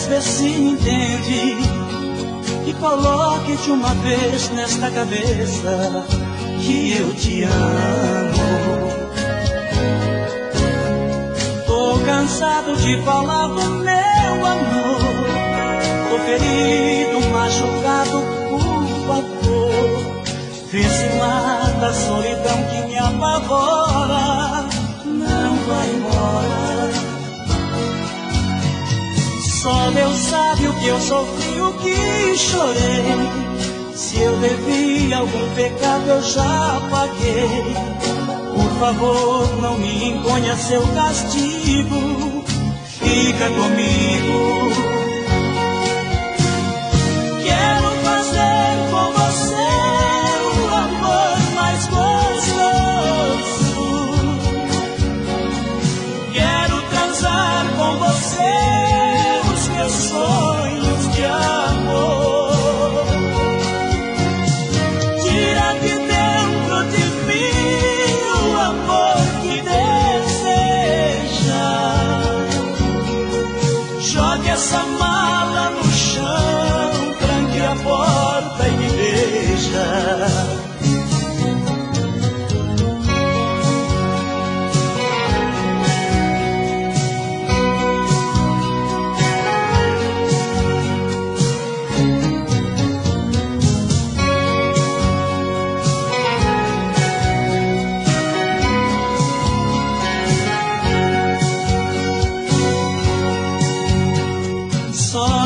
vê se me entende e coloque de uma vez nesta cabeça que eu te amo. Tô cansado de falar do meu amor, tô ferido, machucado, por favor. Vê se mata a solidão que me apavora, não vai embora. Só Deus sabe o que eu sofri, o que chorei. Se eu devi algum pecado eu já paguei. Por favor, não me imponha seu castigo, fica comigo. Quero fazer com você o amor mais gostoso. Quero transar com você os meus sonhos de amor. Tira de dentro de mim o amor que deseja. Jogue essa mala no chão, tranque a porta e me beija.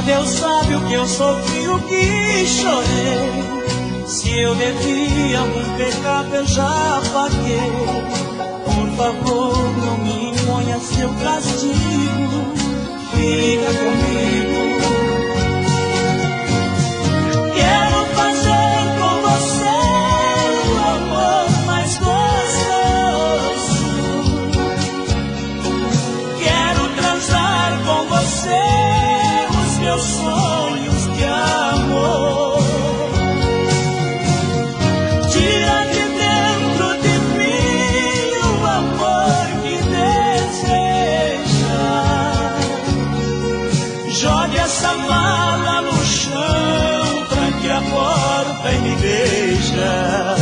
Deus sabe o que eu sofri, o que chorei. Se eu devi algum pecado eu já paguei. Por favor, não me imponha seu castigo, fica comigo. Quero fazer com você o amor mais gostoso. Quero transar com você meus sonhos de amor. Tira de dentro de mim o amor que deseja. Jogue essa mala no chão, tranque a porta e me beija.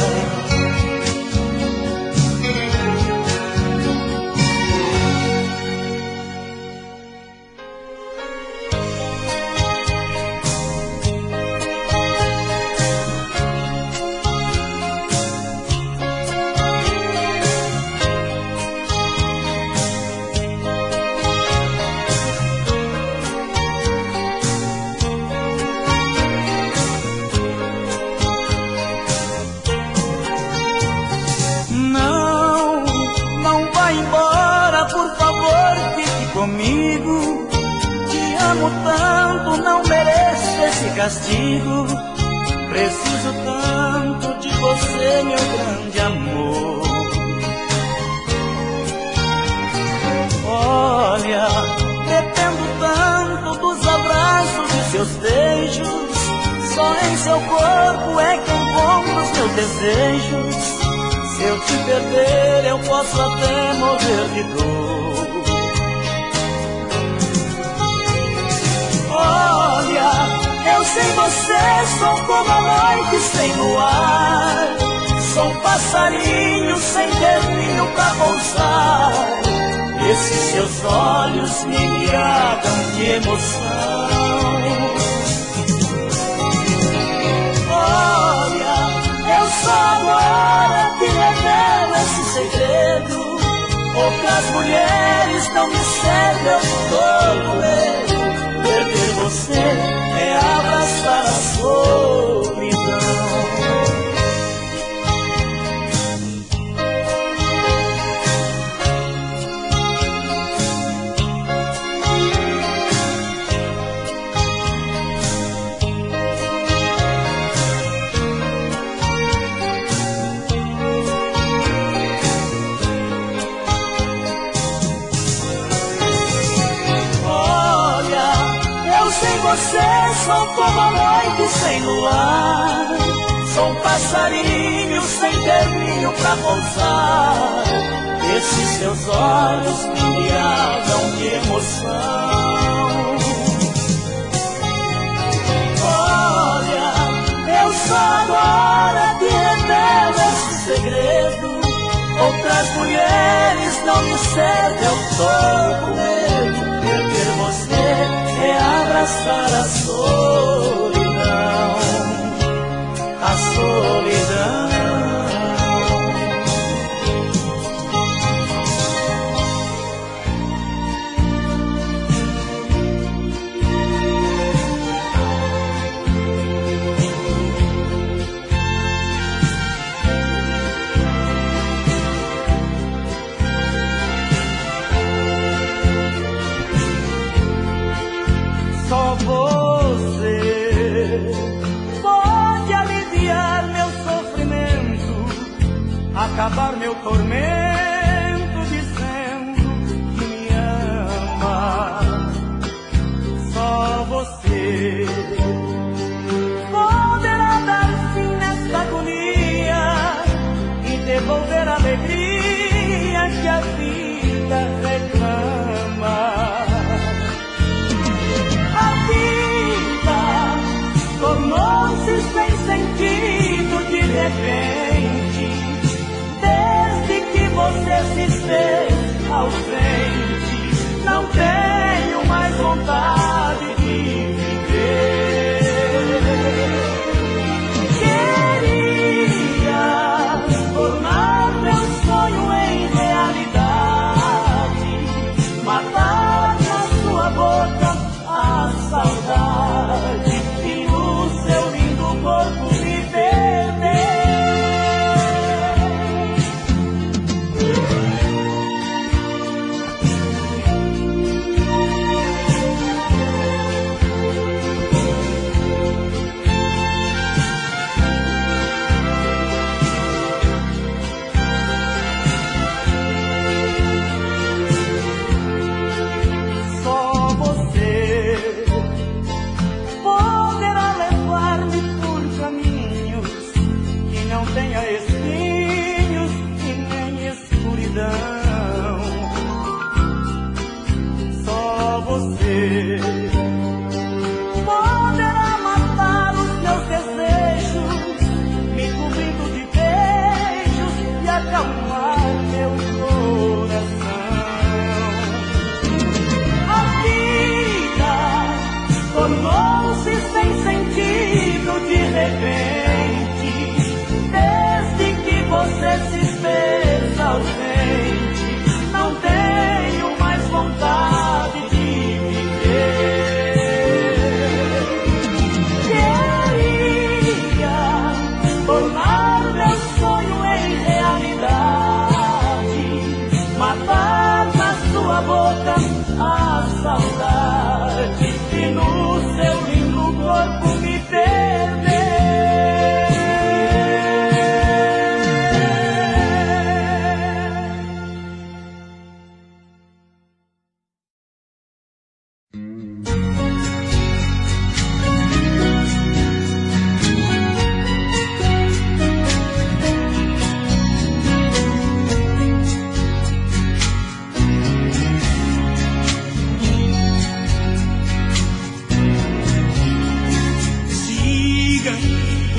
Comigo, te amo tanto, não mereço esse castigo. Preciso tanto de você, meu grande amor. Olha, dependo tanto dos abraços e seus beijos. Só em seu corpo é que encontro os meus desejos. Se eu te perder, eu posso até morrer de dor. Olha, eu sem você sou como a noite sem luar. Sou um passarinho sem ter ninho pra pousar. Esses seus olhos me embriagam de emoção. Olha, eu só agora te revelo esse segredo. Poucas mulheres não me cedem, eu tô com medo. Perder você é abraçar a solidão. Sem você sou como a noite sem luar. Sou um passarinho sem ter ninho pra pousar. Esses seus olhos me embriagam de emoção. flores não me servem, eu tô com medo. Perder você é abraçar a solidão, a solidão. Só você pode aliviar meu sofrimento, acabar meu tormento, dizendo que me ama. Só você poderá dar fim nesta agonia e devolver a alegria que a vida reclama. Tornou-se sem sentido de repente, desde que você se fez ausente. Não tenho mais vontade de viver. Queria tornar meu sonho em realidade, matar na sua boca a saudade e no seu lindo corpo me perder. Só você poderá levar-me por caminhos que não tenha espinhos e nem escuridão. Só você poderá matar os meus desejos, me cobrindo de beijos e acalmar meu coração. A vida tornou-se sem sentido de repente, desde que você se fez ausente. Não tenho mais vontade de viver. Queria tornar meu sonho em realidade, matar na sua boca a saudade e no seu lindo corpo me perder.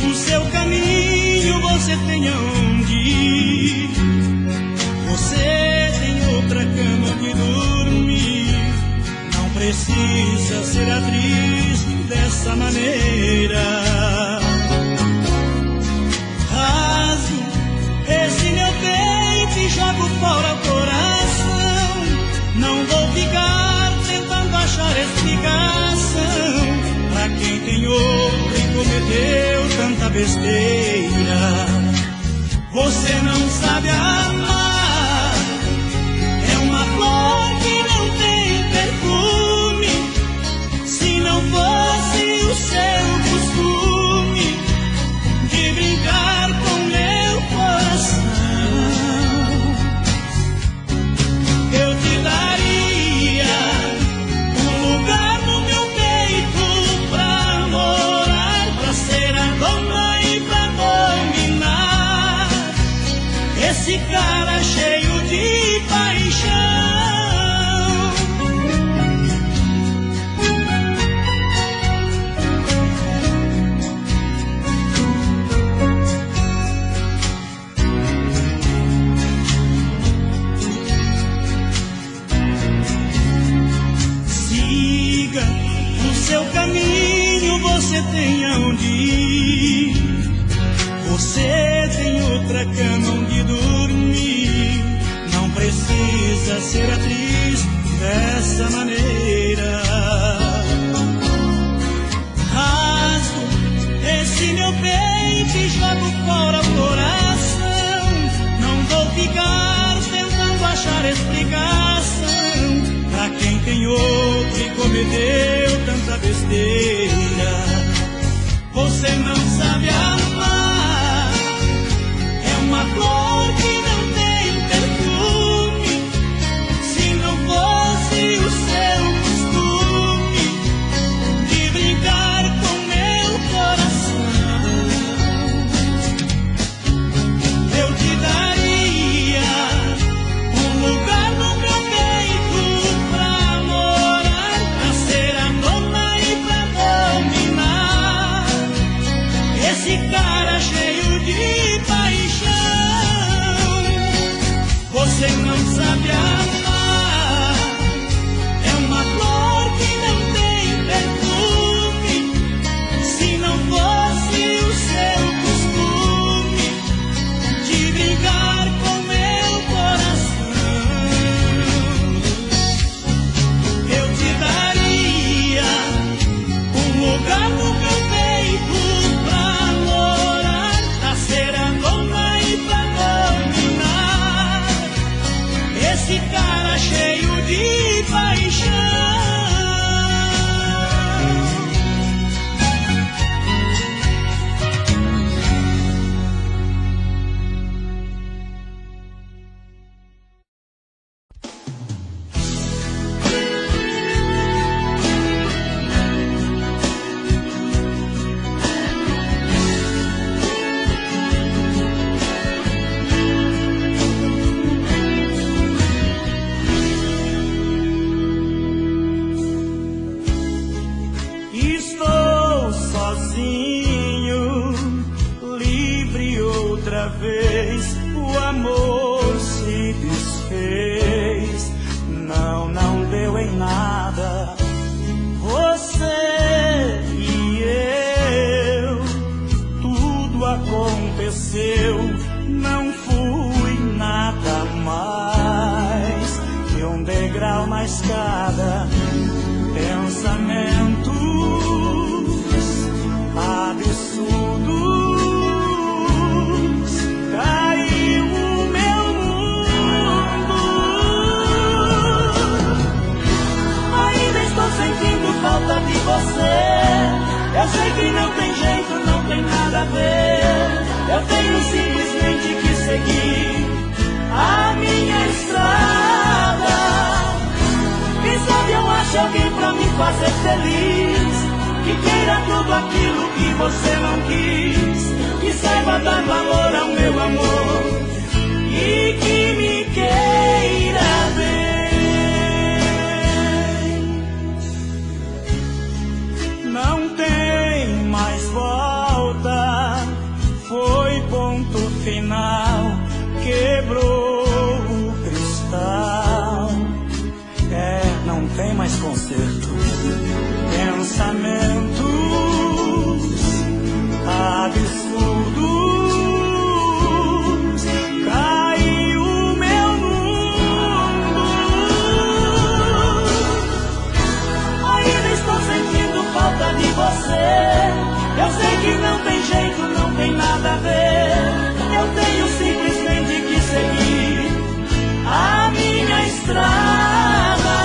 O seu caminho, você tem aonde ir. Você tem outra cama que dormir. Não precisa ser atriz dessa maneira. Rasgo esse meu peito e jogo fora o coração. Não vou ficar tentando achar explicação pra quem tem outro e cometeu tanta besteira. Você não sabe amar, é uma flor que não tem perfume. Se não fosse o seu costume de brincar com meu coração, eu te daria um lugar no meu peito pra morar, pra ser a dona e pra dominar esse cara você tem aonde ir, você tem outra cama onde dormir. Não precisa ser atriz dessa maneira. Rasgo esse meu peito e jogo fora o coração. Não vou ficar tentando achar explicação pra quem tem outro e cometeu tanta besteira. Você não sabe amar, é uma flor que não tem perfume. Se não fosse o seu costume de brincar com meu coração, eu te daria um lugar no meu peito pra morar, pra ser a dona e pra dominar esse cara cheio de paixão. Você não sabe amar, é uma flor que não tem perfume. Se não fosse o seu costume de brincar com meu coração, eu te daria um lugar no meu peito pra morar, pra ser a dona e pra dominar esse cara cheio de paixão. Estou sozinho, livre outra vez. O amor se desfez, não deu em nada. Você e eu, tudo aconteceu. Não fui nada mais que um degrau na escada. Pensamentos absurdos, caiu o meu mundo. Ainda estou sentindo falta de você. Eu sei que não tem jeito, não tem nada a ver. Eu tenho simplesmente que seguir a minha estrada. Quem sabe eu acho alguém pra me fazer feliz, que queira tudo aquilo que você não quis, que saiba dar valor ao meu amor e que me queira bem. Não tem mais volta, foi ponto final, quebrou o cristal. Não tem mais conserto. Pensamentos absurdos, caiu o meu mundo. Ainda estou sentindo falta de você. Eu sei que não tem jeito, não tem nada a ver. Eu tenho simplesmente que seguir a minha estrada.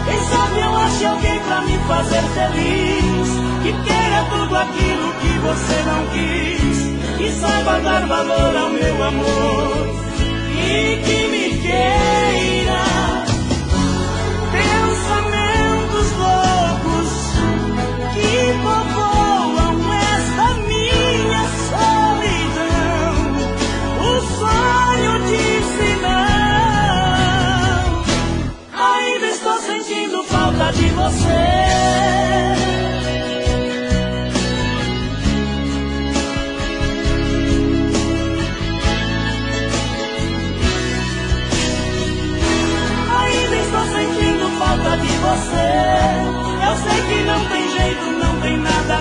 Quem sabe eu ache alguém pra me fazer feliz, que queira tudo aquilo que você não quis, que saiba dar valor ao meu amor e que me queira. Pensamentos loucos que povoam esta minha solidão. O sonho disse não. Ainda estou sentindo falta de você. Ainda estou sentindo falta de você. Eu sei que não tem jeito, não tem nada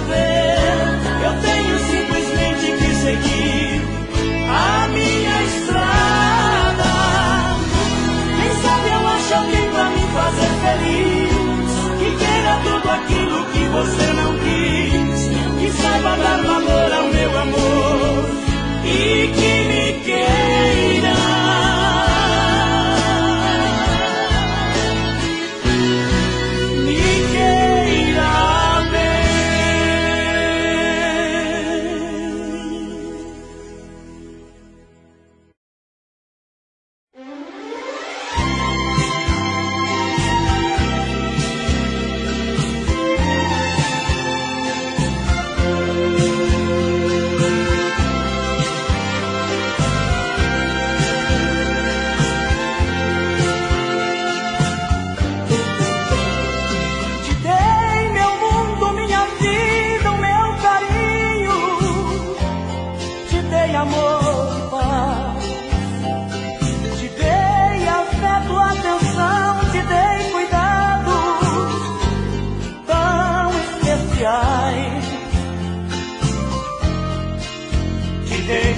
você não quis que saiba dar valor ao meu amor e que me queira.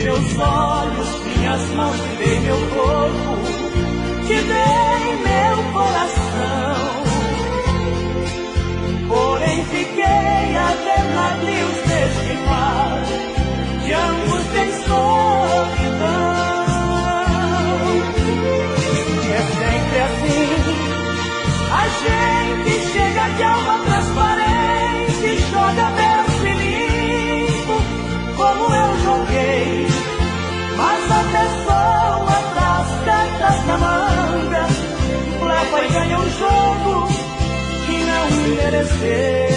Meus olhos, minhas mãos, te dei meu corpo, te dei meu coração. Porém fiquei a ver navios deste mar, de angústia e solidão. E é sempre assim, a gente chega de alma transparente, joga verso e limpo, como eu joguei. Mas a pessoa traz cartas na manga, leva e ganha um jogo que não mereceu.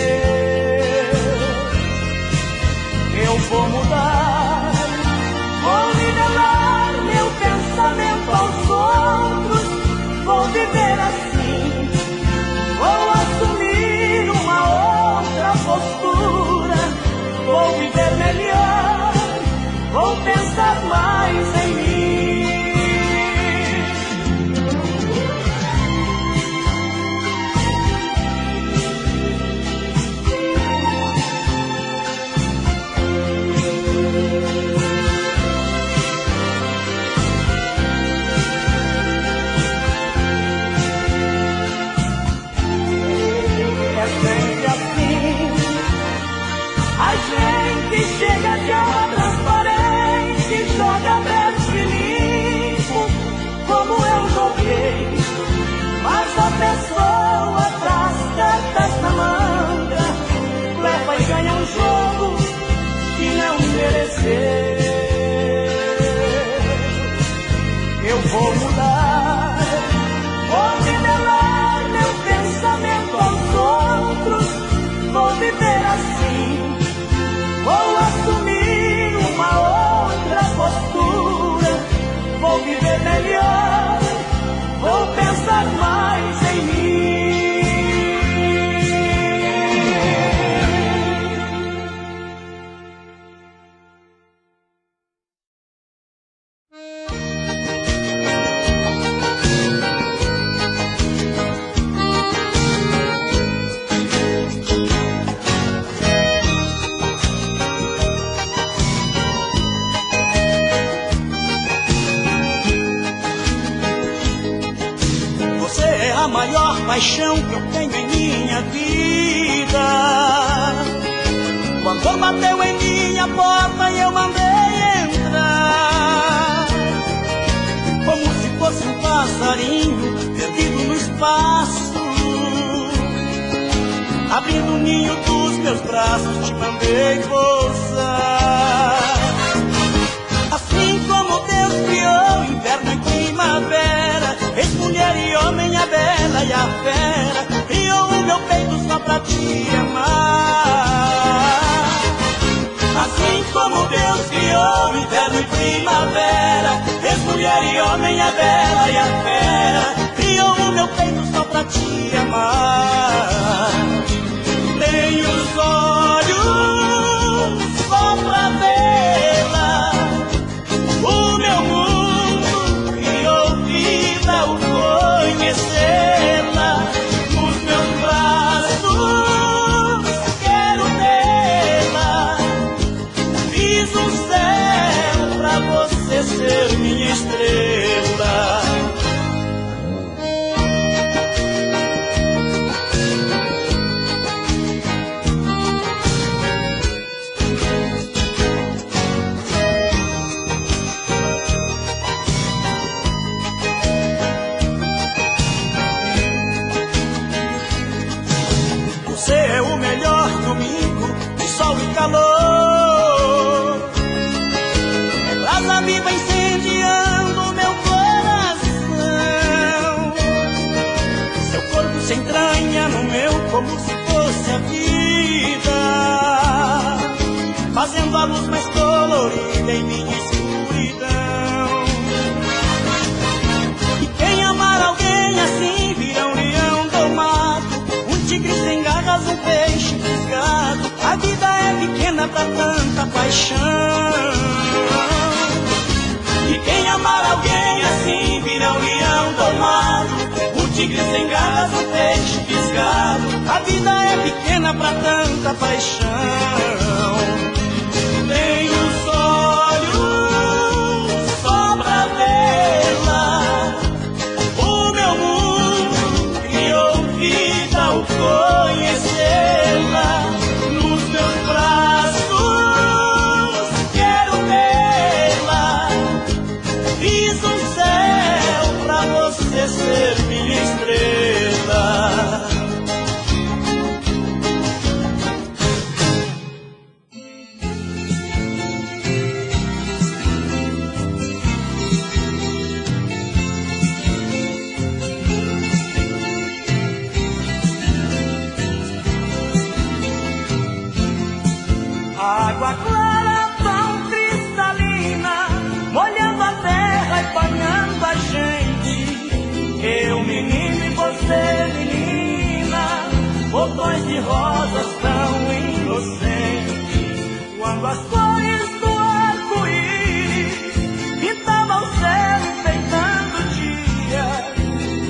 Eu vou mudar, vou nivelar meu pensamento aos outros, vou viver assim, vou assumir uma outra postura, vou viver melhor, vou pensar mais em mim. É sempre assim, a gente chega de alma transparente, joga verso e limpo, como eu joguei. Mas a pessoa traz cartas na manga, leva e ganha um jogo que não mereceu. Eu vou mudar, vou nivelar meu pensamento aos outros, vou viver assim, vou assumir uma outra postura, vou viver melhor, vou pensar mais em mim. A maior paixão que eu tenho em minha vida. Quando bateu em minha porta e eu mandei entrar, como se fosse um passarinho perdido no espaço, abrindo o ninho dos meus braços, te mandei pousar. Assim como Deus criou inverno e primavera, fez mulher e homem, a bela e a fera, criou o meu peito só pra te amar. Assim como Deus criou inverno e primavera, fez mulher e homem, a bela e a fera, criou o meu peito só pra te amar. Tenho os olhos só pra vê-la, o meu mundo criou vida ao conhecê-la. Nos meus braços quero tê-la, fiz um céu pra você ser minha estrela. como se fosse a vida, fazendo a luz mais colorida em minha escuridão. E quem amar alguém assim vira um leão domado, um tigre sem garras, um peixe fisgado. A vida é pequena pra tanta paixão. E quem amar alguém assim vira um leão domado, um tigre sem garras, um peixe fisgado. A vida é pequena pra tanta paixão. Tenho os olhos só pra vê-la, o meu mundo criou vida ao conhecê-la. Nos meus braços quero vê-la, fiz um céu pra você ser minha estrela. Água clara, tão cristalina, molhando a terra e banhando a gente. Eu, menino, e você, menina, botões de rosas tão inocentes. Quando as cores do arco-íris pintavam o céu enfeitando o dia,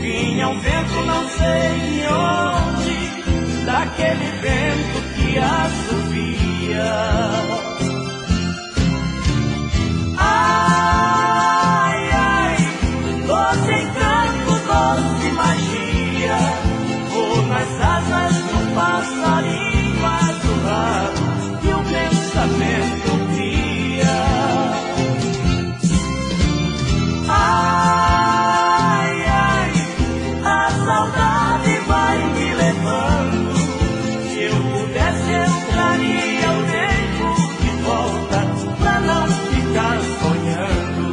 vinha um vento não sei de onde, daquele vento que assovia. Ai, ai, doce encanto, doce magia, vou nas asas de um passarinho azulado e o pensamento cria. Ai, ai, a saudade vai me levando. Se eu pudesse, eu traria o tempo de volta pra não ficar sonhando.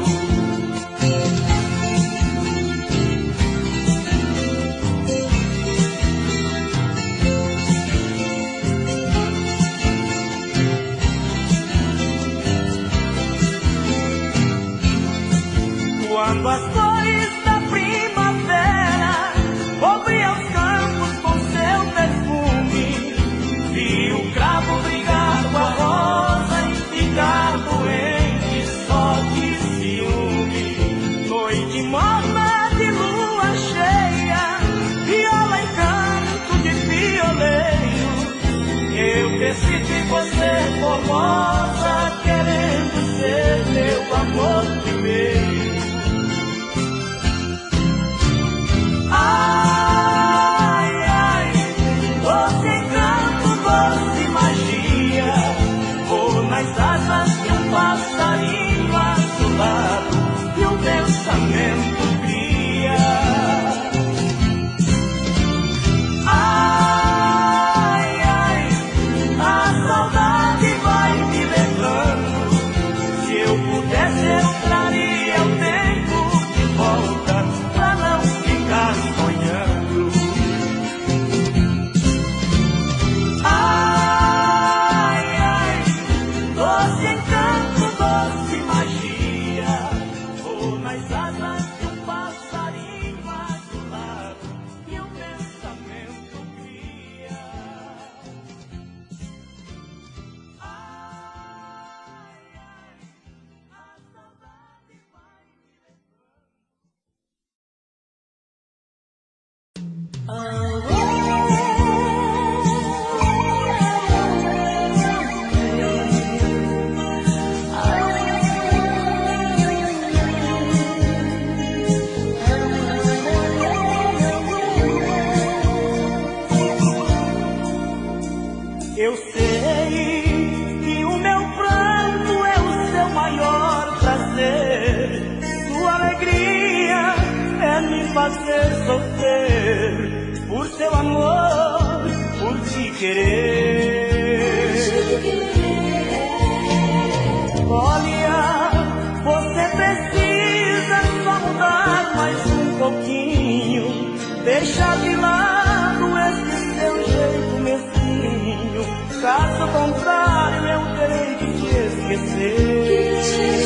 Quando as flores da primavera cobriam os campos com seu perfume, vi o cravo brigar com a rosa e ficar doente só de ciúme. Noite morna de lua cheia, viola em canto de violeiro, eu decidi você formosa, querendo ser meu amor primeiro. Ai, ai, doce encanto, doce magia, vou nas asas de um passarinho azulado e o pensamento cria. Ai, ai, a saudade vai me levando. Se eu pudesse, eu traria o tempo de volta pra não ficar sonhando. Ai, ai, doce encanto, doce magia, vou nas asas de um passarinho azulado e o pensamento cria. Ai, ai, a saudade vai me Eu sei que o meu pranto é o seu maior prazer, sua alegria é me fazer sofrer por seu amor, por te querer. Olha, você precisa só mudar mais um pouquinho, deixar de lado esse seu jeito esquecer.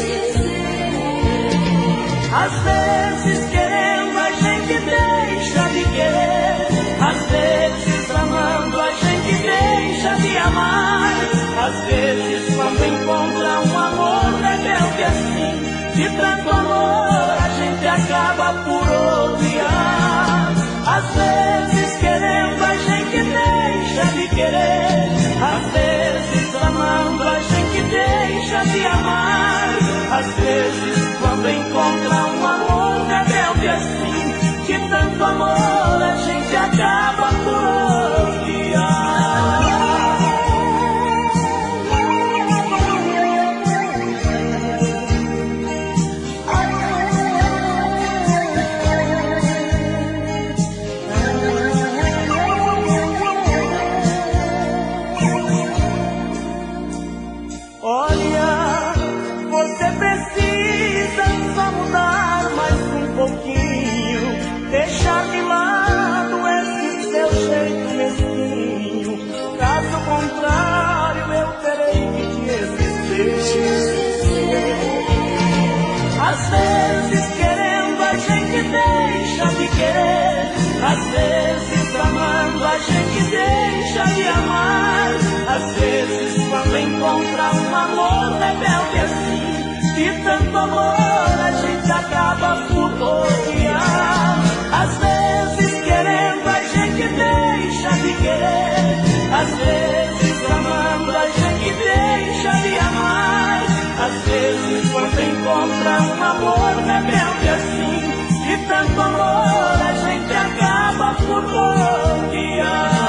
Às vezes querendo a gente deixa de querer, às vezes amando a gente deixa de amar. Às vezes quando encontra um amor rebelde assim, de tanto amor a gente acaba por odiar. Às vezes querendo a gente deixa de querer, às vezes amando a gente deixa de amar. Às vezes quando encontra um amor rebelde assim, de tanto amor a gente acaba por odiar. Olha, você precisa só mudar mais um pouquinho, deixar de lado esse seu jeito mesquinho. Caso contrário, eu terei que te esquecer. Às vezes querendo a gente deixa de querer, às vezes amando a gente deixa de amar. Às vezes quando encontra um amor rebelde assim, de tanto amor a gente acaba por odiar. Às vezes querendo a gente deixa de querer, às vezes amando a gente deixa de amar. Às vezes quando encontra um amor rebelde assim, de tanto amor a gente acaba por odiar.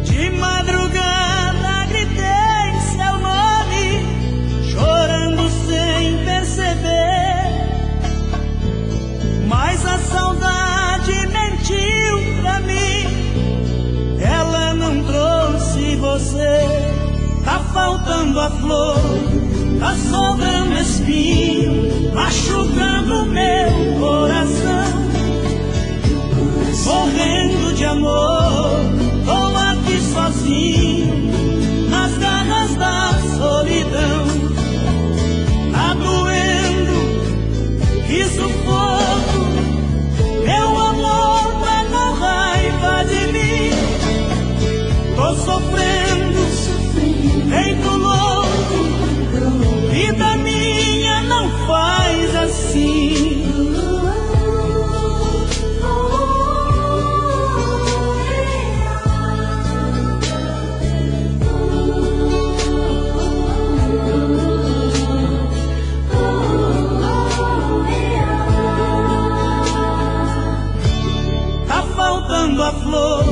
De madrugada gritei seu nome, chorando sem perceber. Mas a saudade mentiu pra mim, ela não trouxe você. Tá faltando a flor, tá sobrando espinho, machucando meu coração. Morrendo de amor, tô aqui sozinho, nas garras da solidão. Tá doendo, que sufoco, meu amor tá com raiva de mim. Tô sofrendo, feito louco, vida minha não faz assim. A flor,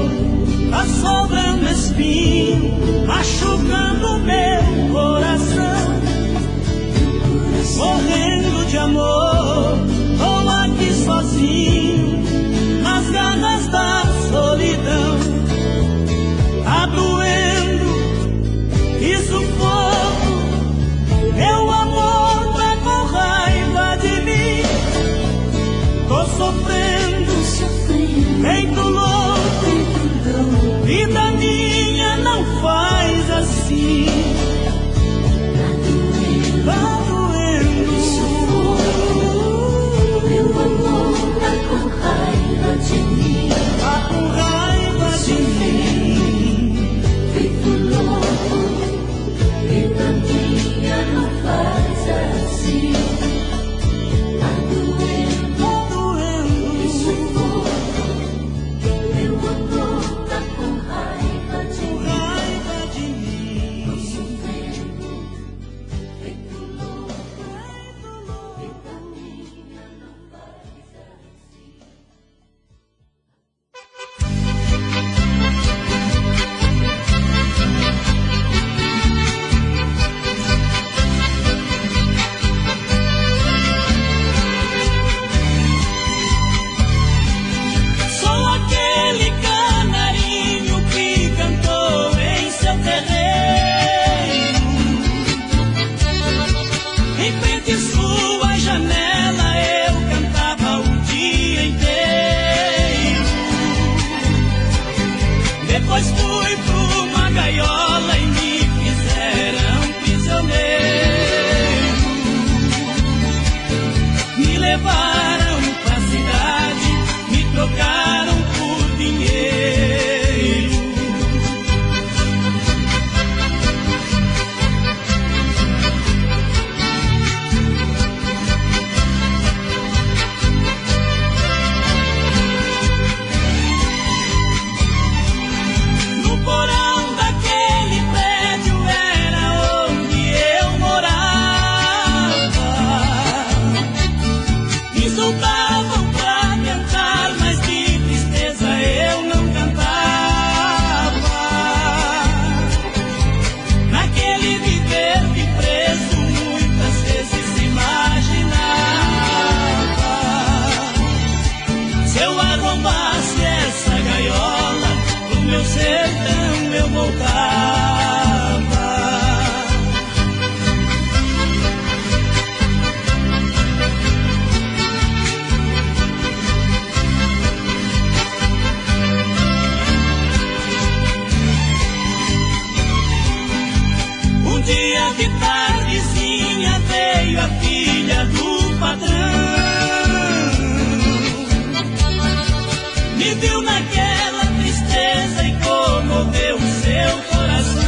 tá sobrando espinho, machucando meu coração. Morrendo de amor, tô aqui sozinho, nas garras da solidão. Tá doendo, que sufoco, meu amor tá com raiva de mim. Tô sofrendo, feito louco, vida minha não faz assim. Tá doendo, de tardezinha veio a filha do patrão. Me viu naquela tristeza e comoveu o seu coração.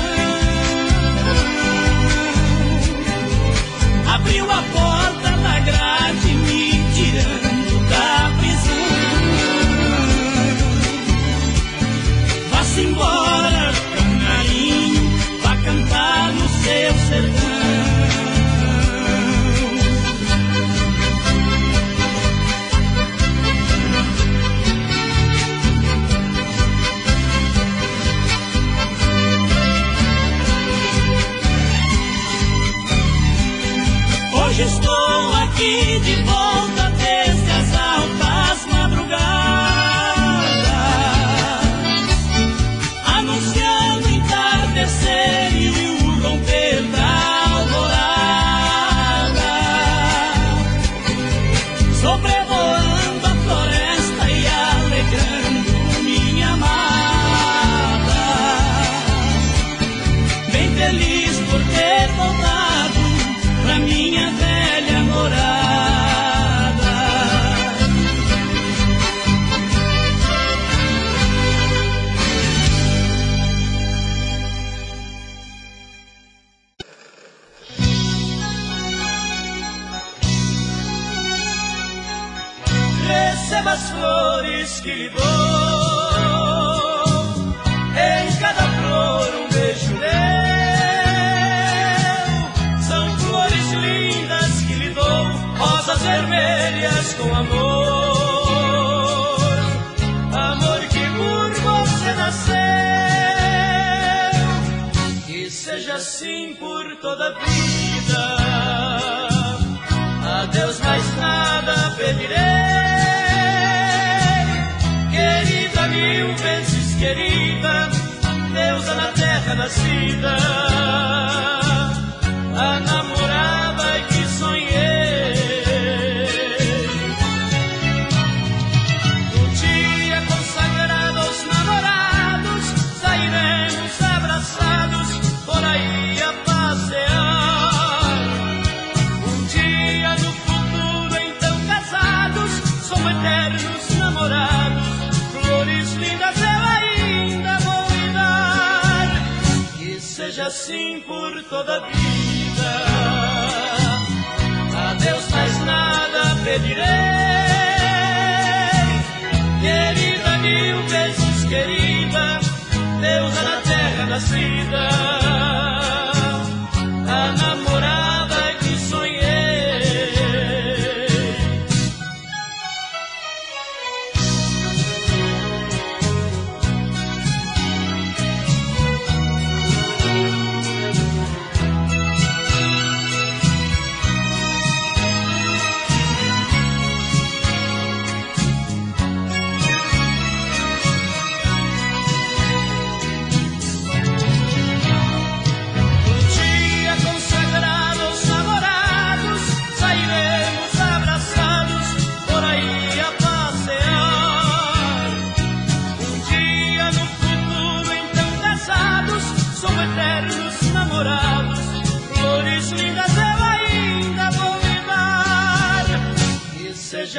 Abriu a porta da grade me tirando da prisão. Vá-se embora, canarinho, vá cantar no seu sertão. Hoje estou aqui de volta desde as altas madrugadas, anunciando o entardecer e o romper da alvorada, sobrevoando a floresta e alegrando minha amada, bem feliz por ter voltado pra minha velha morada. Receba as flores que lhe dou, em cada flor um beijo meu. Rosas vermelhas com amor, amor que por você nasceu. Que seja assim por toda a vida. A Deus mais nada pedirei. Querida, mil vezes querida, deusa na terra nascida, a namorada que sonhei. Por aí a passear. Um dia no futuro, então casados, somos eternos namorados. Flores lindas eu ainda vou lhe dar. Que seja assim por toda a vida. A Deus mais nada pedirei. Querida, mil vezes querida, deusa na terra nascida, a namorada que sonhei.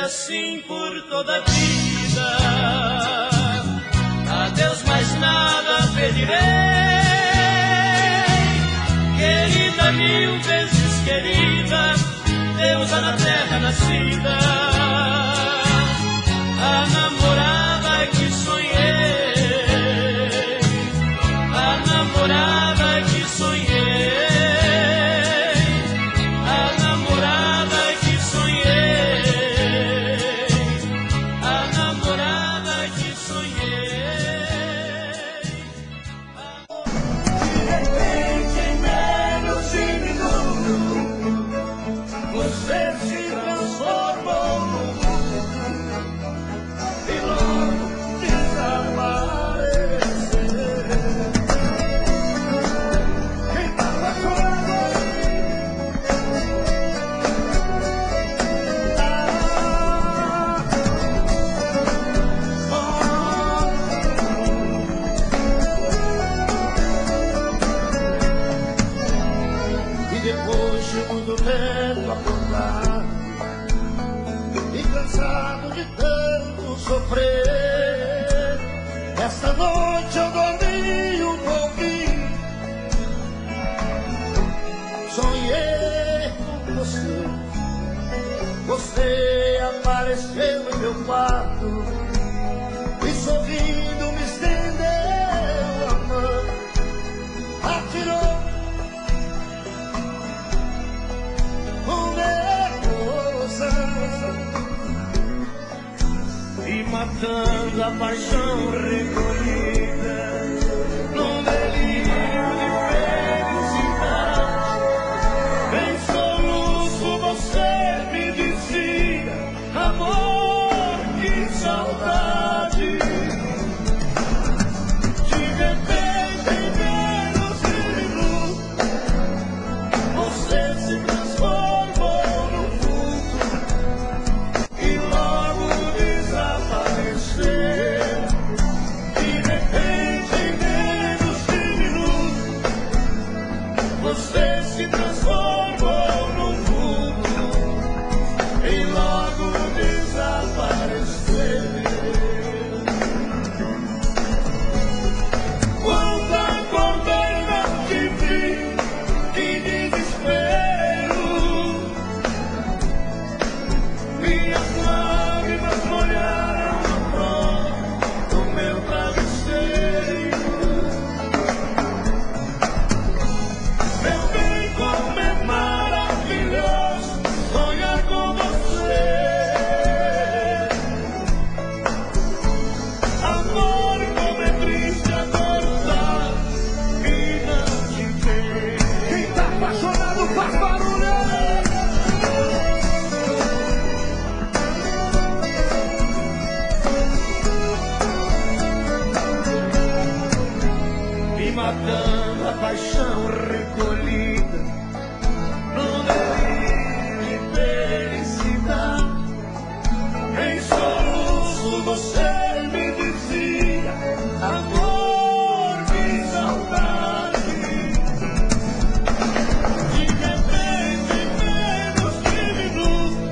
Assim por toda a vida. A Deus mais nada pedirei. Querida, mil vezes querida, deusa na terra nascida, a namorada que sonhei, a namorada que sonhei. apareceu em meu quarto e sorrindo me estendeu a mão, atirou o meu coração e matando a paixão recolhida num delírio de felicidade. Em soluço você me dizia: amor, que saudade. De repente, em menos de minuto, você se transformou num vulto e logo desapareceu. De repente, em menos de minuto, você se transformou num vulto e logo desapareceu. Quando acordei não te vi, que desespero. Minhas lágrimas molharam a flor do meu travesseiro. Meu bem, como é maravilhoso sonhar com você. Amor, como é triste acordar e não te ver. Quem tá apaixonado faz barulho. E matando a paixão recolhida num delírio de felicidade. Em soluço você me dizia: amor, que saudade. De repente, em menos de minuto,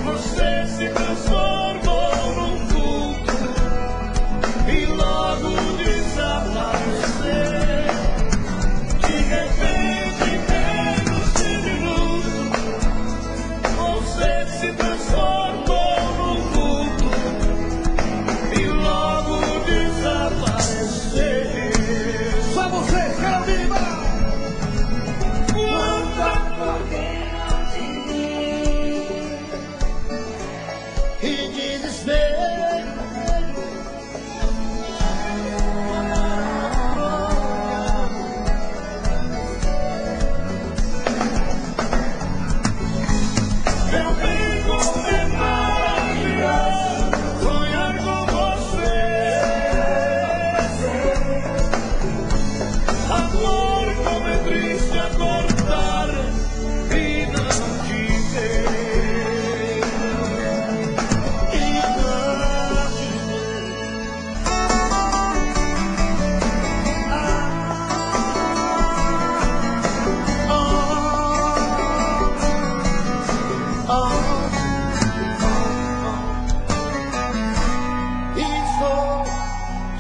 você se transformou num vulto e logo desapareceu. De repente, em menos de minuto, você se transformou num vulto e logo desapareceu. Só você, Carolina! Quando acordei não te vi, e desespero. Meu bem, como é maravilhoso sonhar com você. Amor, como é triste acordar e não te ver. E não te ver. E sou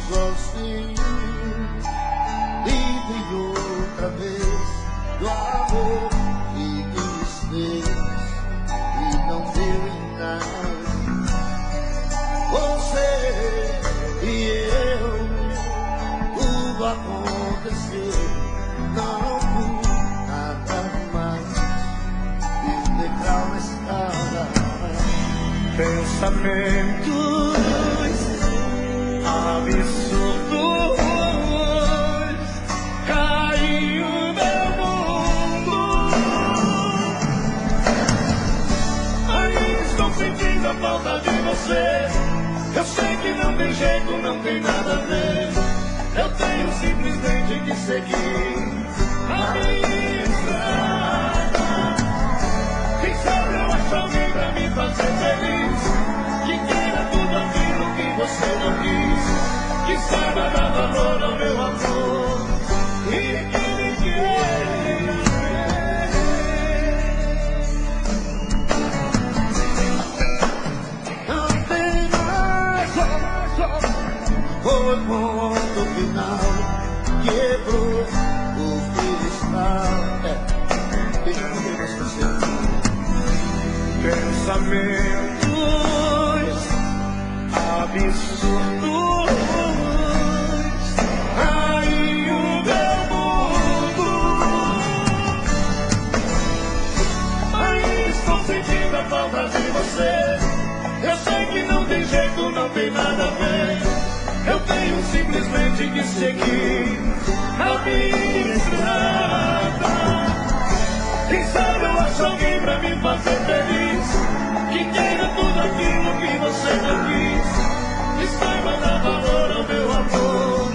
sozinho, livre outra vez do amor que desfez e não deu em nada. Você e eu, tudo aconteceu, não pude nada mais. E o degrau na escada, pensamentos absurdos caiu meu mundo. Ainda estou sentindo a falta de você. Eu sei que não tem jeito, não tem nada a ver. Eu tenho simplesmente que seguir a minha estrada. Quem sabe eu acho alguém pra me fazer feliz, que queira tudo aquilo que você não quis, que saiba dar valor ao meu amor e que me queira. Não tem mais foi ponto final, quebrou o cristal. Deixa eu ver você. pensamentos absurdos. Aí o meu mundo, aí estou sentindo a falta de você. Eu sei que não tem jeito, não tem nada a ver. Eu tenho simplesmente que seguir a minha estrada. Quem sabe eu acho alguém pra me fazer feliz, que queira tudo aquilo que você não quis, que saiba dar valor ao meu amor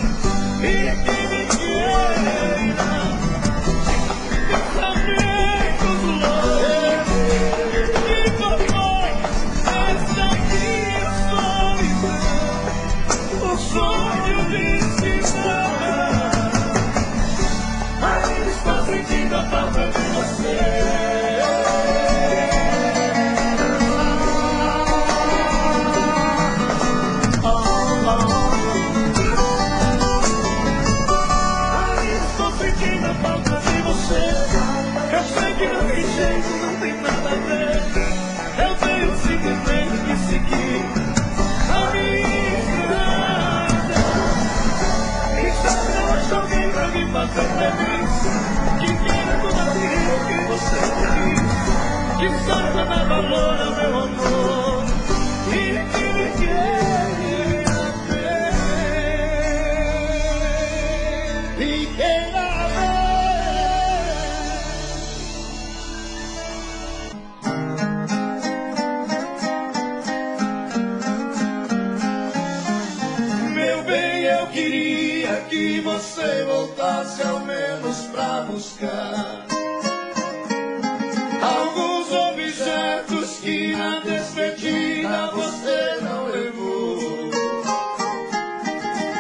e que me queira. Pensamentos loucos que compõem essa minha solidão, o sonho de se amar. Ainda estou sentindo a falta de você. Eu sei que não tem jeito, não tem nada a ver. Eu tenho simplesmente que seguir a minha estrada. Quem sabe eu acho alguém pra me fazer feliz, que queira tudo aquilo que você quis, que saiba dar valor ao meu amor e que me queira ver, e queira ver. Eu queria que você voltasse ao menos pra buscar alguns objetos que na despedida você não levou.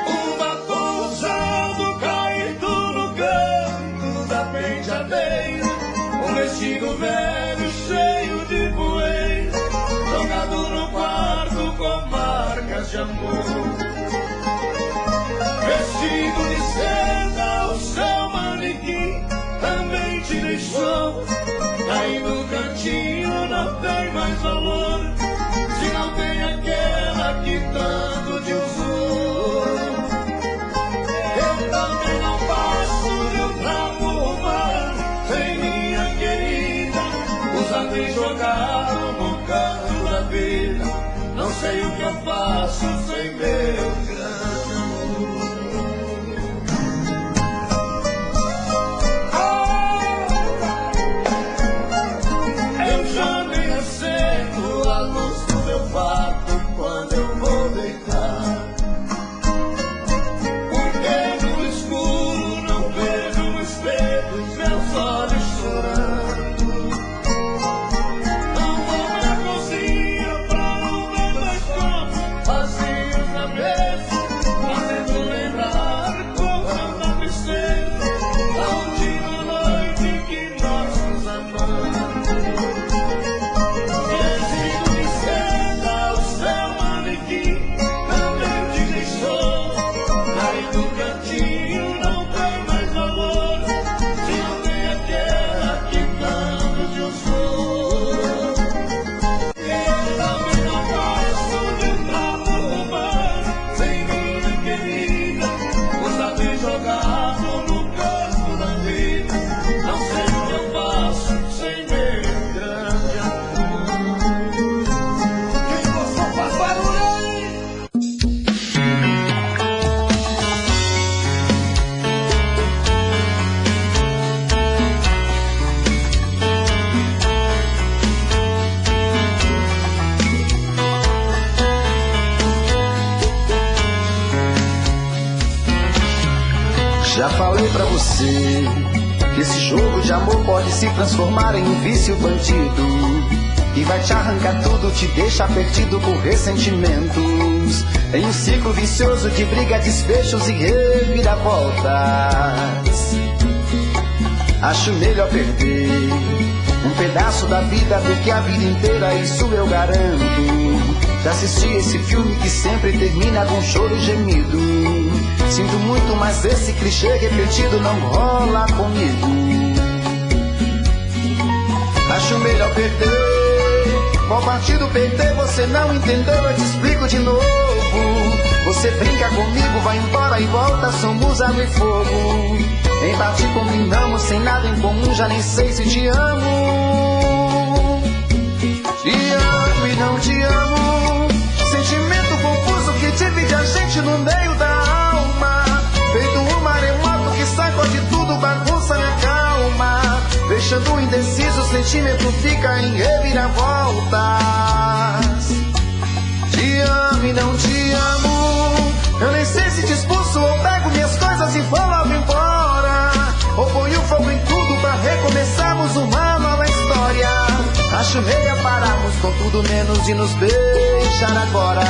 Um batom usado caído no canto da penteadeira, um vestido velho cheio de poeira, jogado no quarto com marcas de amor. Vestido de seda, o seu manequim também te deixou. Aí no cantinho não tem mais valor, se não tem aquela que tanto te usou. Eu também não passo de um trapo humano sem minha querida, usado e jogado no canto da vida. Não sei o que eu faço sem meu grande amor. Quando eu vou deitar, porque no escuro não vejo no espelho os meus olhos chorando. Não vou pra cozinha pra não ver mais copos vazios na mesa, fazendo lembrar com tanta tristeza a última noite que nós nos amamos. Já falei pra você que esse jogo de amor pode se transformar em um vício bandido, que vai te arrancar tudo, te deixar perdido por ressentimentos, em um ciclo vicioso de briga, desfechos e reviravoltas. Acho melhor perder um pedaço da vida do que a vida inteira, isso eu garanto. Já assisti esse filme que sempre termina com choro e gemido. Sinto muito, mas esse clichê repetido não rola comigo. Acho melhor perder Qual partido perder você não entendeu, eu te explico de novo. Você brinca comigo, vai embora e volta, somos água e fogo. Em parte combinamos, sem nada em comum, já nem sei se te amo. Te amo e não te amo, sentimento confuso que divide a gente no meio da alma. Feito um maremoto que sacode tudo, bagunça minha calma. Deixando indeciso, o sentimento fica em reviravoltas. Te amo e não te amo, eu nem sei se te expulso ou pego minhas coisas e vou logo embora. Ou ponho fogo em tudo pra recomeçarmos uma nova história. Acho meia pararmos com tudo menos de nos beijar agora.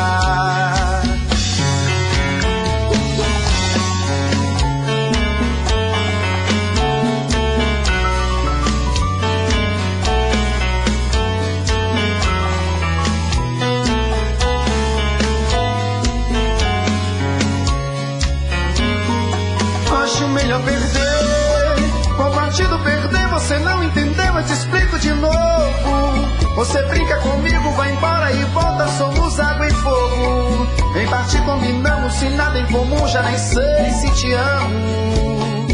Melhor perder, qual partido perder você não entendeu, eu te explico de novo. Você brinca comigo, vai embora e volta, somos água e fogo. Em parte combinamos, sem nada em comum, já nem sei se te amo.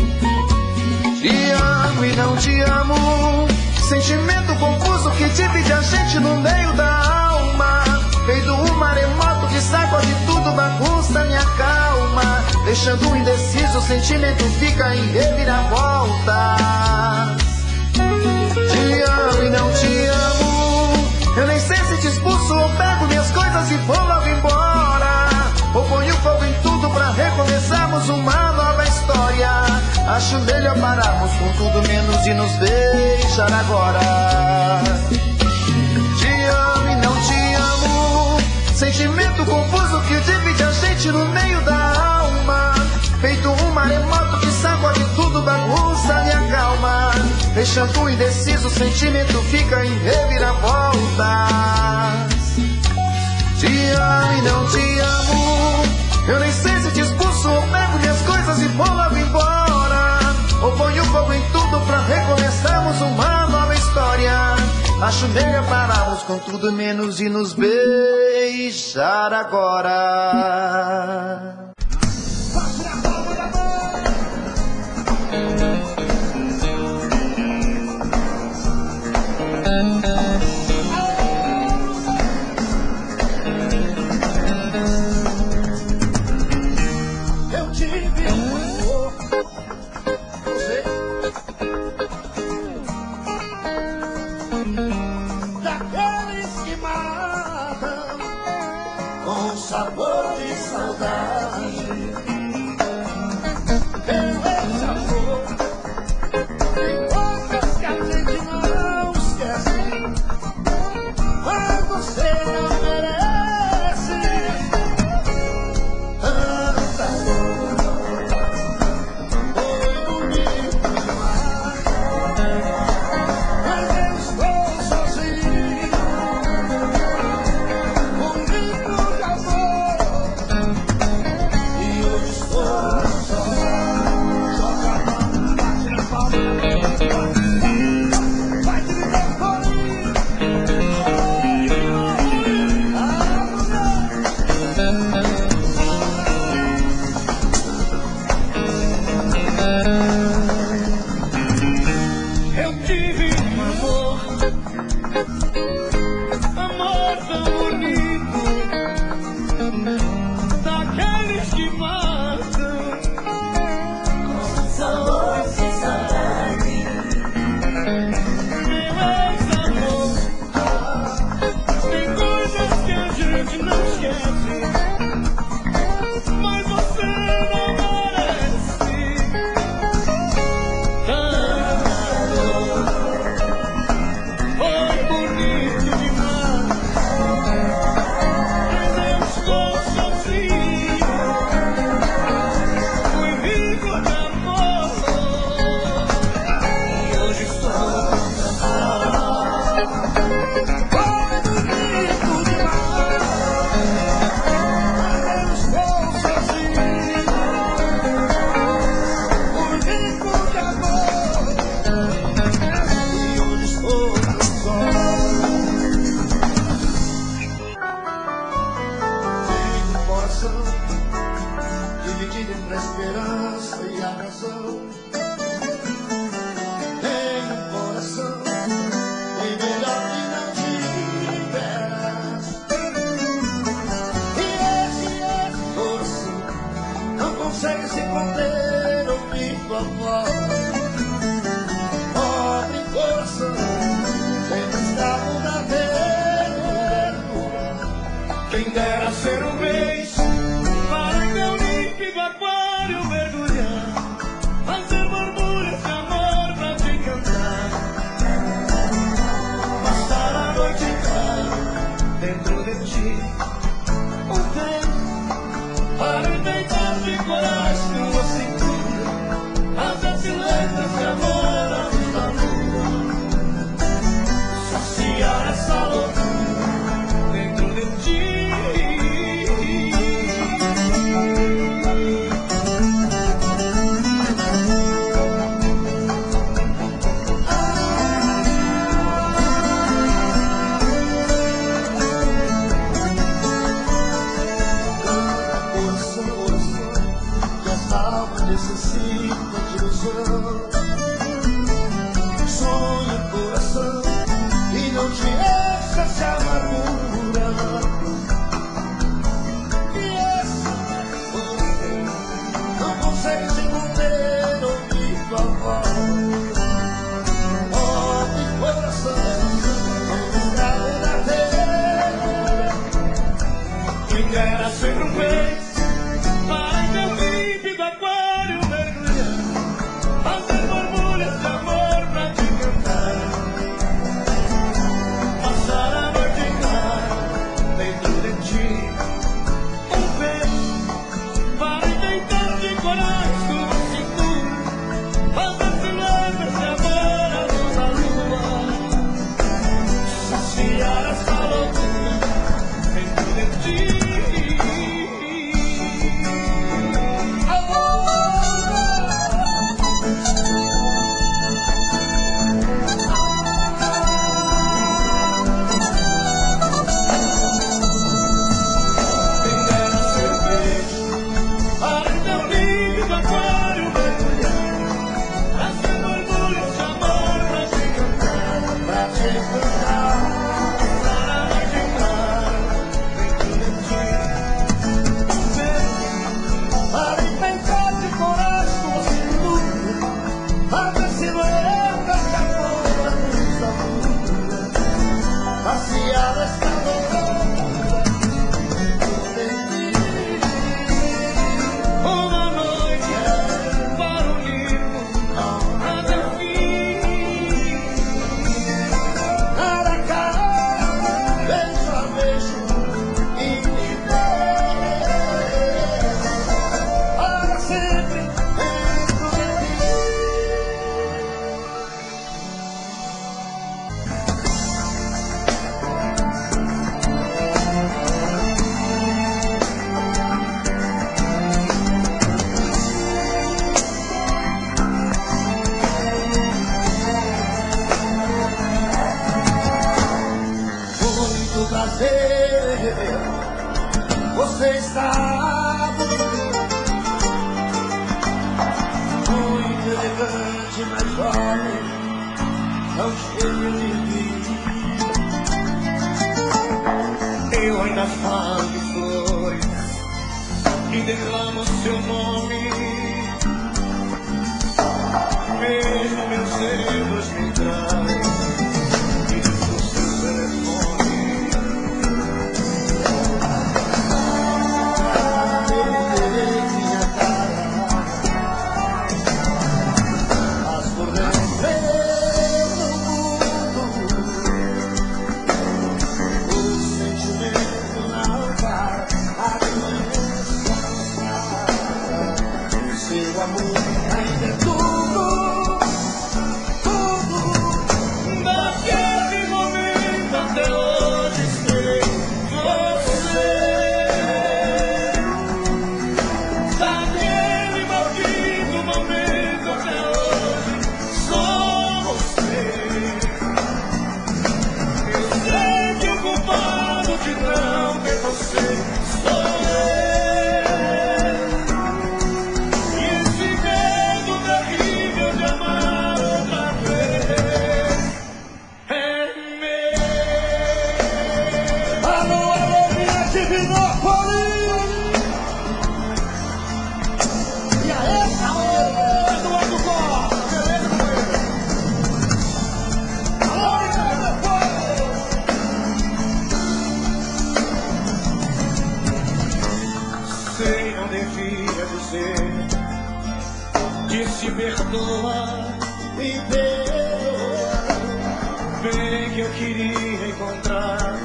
Te amo e não te amo, sentimento confuso que divide a gente no meio da alma. Feito um maremoto que sacode tudo, bagunça minha calma. Deixando indeciso, o sentimento fica em reviravoltas. Te amo e não te amo, eu nem sei se te expulso ou pego minhas coisas e vou logo embora. Ou ponho fogo em tudo pra recomeçarmos uma nova história. Acho melhor pararmos com tudo menos de nos beijar agora. Te amo e não te amo, sentimento confuso que divide a gente no meio da alma. Feito um maremoto que sacode tudo, bagunça minha calma. Deixando indeciso, o sentimento fica em reviravoltas. Te amo e não te amo, eu nem sei se te expulso ou pego minhas coisas e vou logo embora. Ou ponho fogo em tudo pra recomeçarmos uma nova história. Acho melhor pararmos com tudo menos de nos beijar agora. Eu tive um amor, daqueles que matam com sabor de saudade. Tem um coração bem melhor que não tiveras. E esse coração não consegue se conter, ouvir tua voz. Pobre coração, sempre escravo da ternura. Quem dera ser um vez para em meu límpido aquário mergulhar, fazer borbulhas de amor pra te cantar, passar a noite inteira dentro de ti. um tempo para enfeitar de corais tua cintura, fazer silêncios de amor à luz da lua, Saciar essa loucura dentro de ti. que as almas necessitam de ilusão. Sonha coração e não te encha de amargura. E esse você não consegue se conter, ouvir tua voz. Pobre coração, não escravo da terra. Quem dera ser um vez para em meu límpido aquário mergulhar, fazer borbulhas de amor pra te cantar, Passar a noite inteira dentro de ti. um beijo para enfeitar de corais tua cintura, fazer silêncios de amor à luz da lua, Saciar essa loucura dentro de ti. Quem dera ser um beijo para em meu límpido aquário mergulhar, fazer borbulhas de amor pra te cantar, pra te cantar. passar a noite inteira dentro de ti. Um beijo Para enfeitar de coragem tua cintura, fazer silhuetas de amor à luz da lua. Saciar essa loucura dentro de ti. uma noite para unirmos até o fim. Cara a cara, beijo a beijo, e me para sempre dentro de ti. Muito prazer, você está muito elegante, mas jovem, tão cheio de vida. Eu ainda falo de flores E derramo seu nome, mesmo meus dedos me traem, e digo seu telefone. minha cara, mas por dentro no mundo, o sentimento não para. A doença, seu amor ainda é tudo, tudo. Naquele momento até hoje sei você. Naquele maldito momento até hoje sou você. Eu sei que o culpado de não ter você sou eu. E esse medo disse perdoa, me perdoa. Bem que eu queria encontrar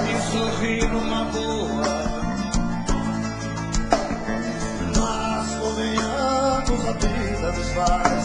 e sorrir numa boa. Mas convenhamos, a vida nos faz